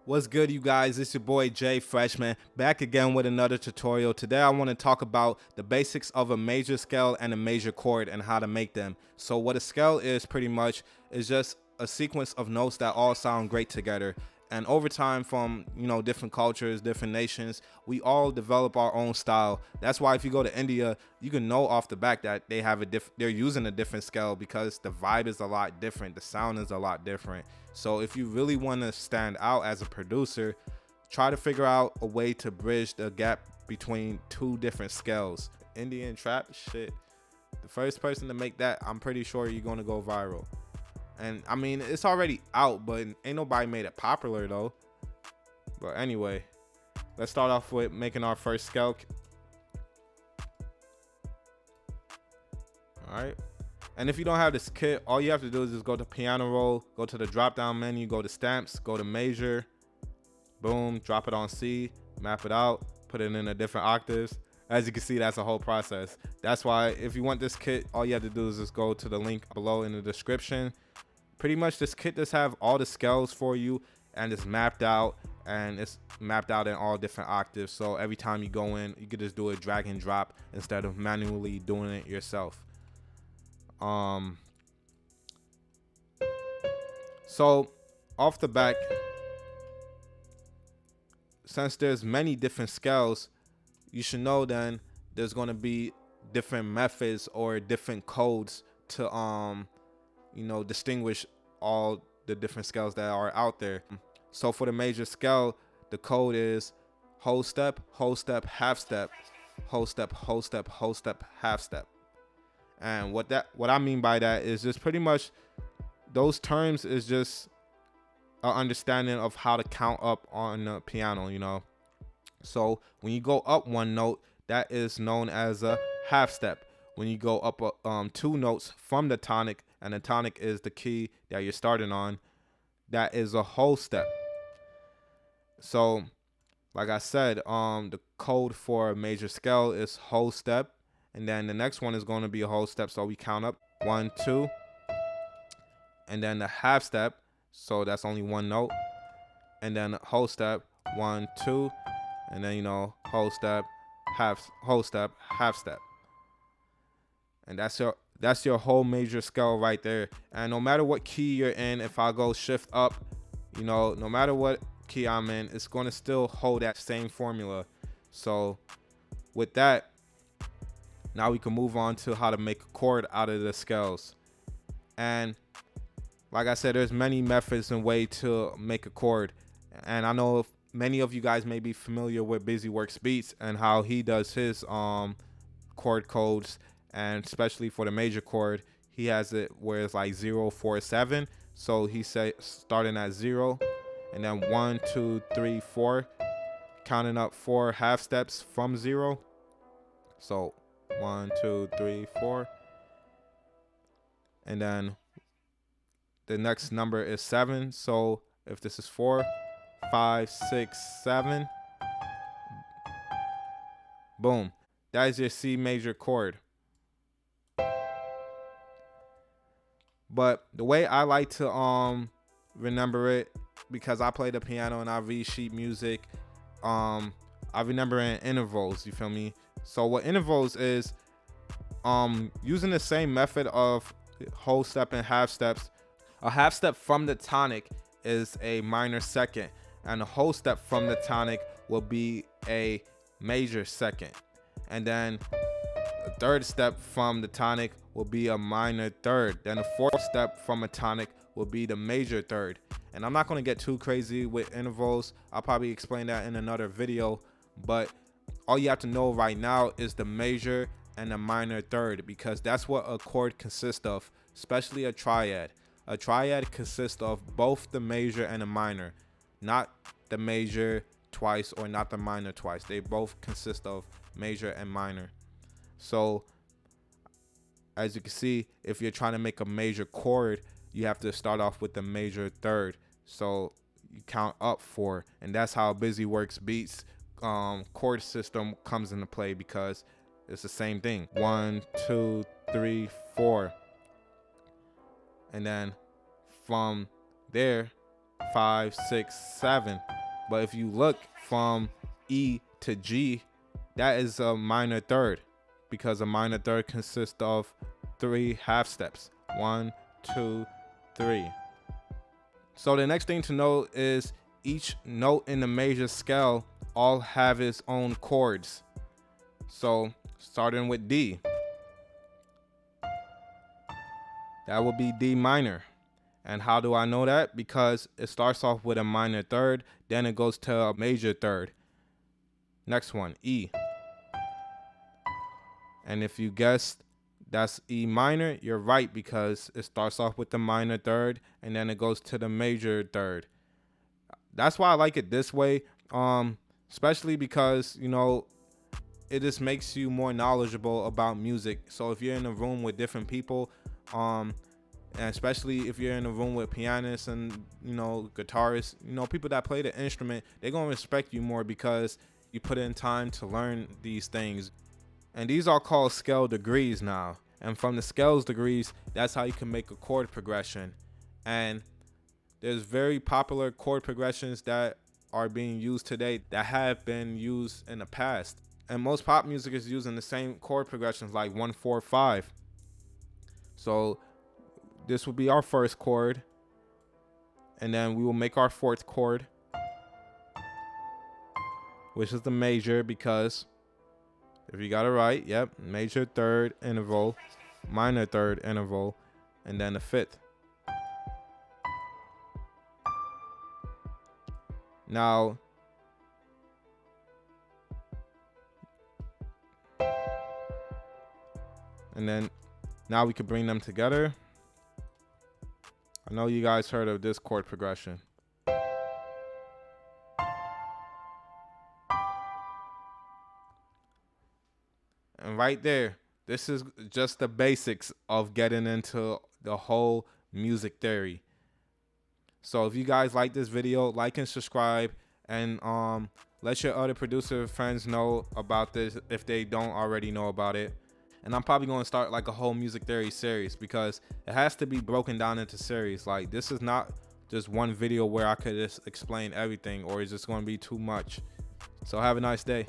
What's good, you guys? It's your boy Jay Freshman, back again with another tutorial. Today I want to talk about the basics of a major scale and a major chord and how to make them. So what a scale is pretty much is just a sequence of notes that all sound great together. And over time, from different cultures, different nations, we all develop our own style. That's why if you go to India, you can know off the back that they have they're using a different scale because the vibe is a lot different, the sound is a lot different. So if you really want to stand out as a producer, try to figure out a way to bridge the gap between two different scales. Indian trap shit. The first person to make that, I'm pretty sure you're gonna go viral. And I mean, it's already out, but ain't nobody made it popular though. But anyway, let's start off with making our first scale. All right. And if you don't have this kit, all you have to do is just go to piano roll, go to the drop down menu, go to stamps, go to major, boom, drop it on C, map it out, put it in a different octaves. As you can see, that's a whole process. That's why if you want this kit, all you have to do is just go to the link below in the description. Pretty much this kit just have all the scales for you and it's mapped out, and it's mapped out in all different octaves. So every time you go in, you could just do a drag and drop instead of manually doing it yourself. So off the back, since there's many different scales, you should know then there's going to be different methods or different codes to distinguish all the different scales that are out there. So for the major scale, the code is whole step, half step, whole step, half step. And what I mean by that is just pretty much those terms is just an understanding of how to count up on the piano, So when you go up one note, that is known as a half step. When you go up two notes from the tonic, and the tonic is the key that you're starting on, that is a whole step. So like I said, the code for a major scale is whole step, and then the next one is going to be a whole step. So we count up 1, 2, and then the half step, so that's only one note, and then the whole step 1, 2, and then whole step, half step. And that's your whole major scale right there. And no matter what key you're in, if I go shift up, no matter what key I'm in, it's going to still hold that same formula. So with that, now we can move on to how to make a chord out of the scales. And like I said, there's many methods and way to make a chord. And I know many of you guys may be familiar with Busyworks Beats and how he does his chord codes. And especially for the major chord, he has it where it's like 0, 4, 7. So he say starting at 0, and then 1, 2, 3, 4, counting up 4 half steps from 0. So 1, 2, 3, 4, and then the next number is 7. So if this is 4, 5, 6, 7, boom, that is your C major chord. But the way I like to remember it, because I play the piano and I read sheet music, I remember in intervals, you feel me? So what intervals is, using the same method of whole step and half steps. A half step from the tonic is a minor second, and a whole step from the tonic will be a major second. And then a third step from the tonic will be a minor third. Then the fourth step from a tonic will be the major third. And I'm not going to get too crazy with intervals. I'll probably explain that in another video. But all you have to know right now is the major and the minor third, because that's what a chord consists of, especially a triad. A triad consists of both the major and the minor, not the major twice or not the minor twice. They both consist of major and minor. So as you can see, if you're trying to make a major chord, you have to start off with the major third. So you count up 4, and that's how Busyworks Beats chord system comes into play, because it's the same thing. 1, 2, 3, 4, and then from there 5, 6, 7. But if you look from E to G, that is a minor third, because a minor third consists of 3 half steps. 1, 2, 3. So the next thing to note is each note in the major scale all have its own chords. So starting with D, that would be D minor. And how do I know that? Because it starts off with a minor third, then it goes to a major third. Next one, E. And if you guessed that's E minor, you're right, because it starts off with the minor third and then it goes to the major third. That's why I like it this way, especially because, you know, it just makes you more knowledgeable about music. So if you're in a room with different people, and especially if you're in a room with pianists and, you know, guitarists, you know, people that play the instrument, they're going to respect you more because you put in time to learn these things. And these are called scale degrees now. And from the scales degrees, that's how you can make a chord progression. And there's very popular chord progressions that are being used today that have been used in the past. And most pop music is using the same chord progressions, like 1, 4, 5. So this will be our first chord, and then we will make our fourth chord, which is the major, because if you got it right, yep, major third interval, minor third interval, and then the fifth. Now, and then now we can bring them together. I know you guys heard of this chord progression. And right there, this is just the basics of getting into the whole music theory. So if you guys like this video, like and subscribe, and let your other producer friends know about this if they don't already know about it. And I'm probably going to start like a whole music theory series, because it has to be broken down into series. Like, this is not just one video where I could just explain everything, or it's just going to be too much. So have a nice day.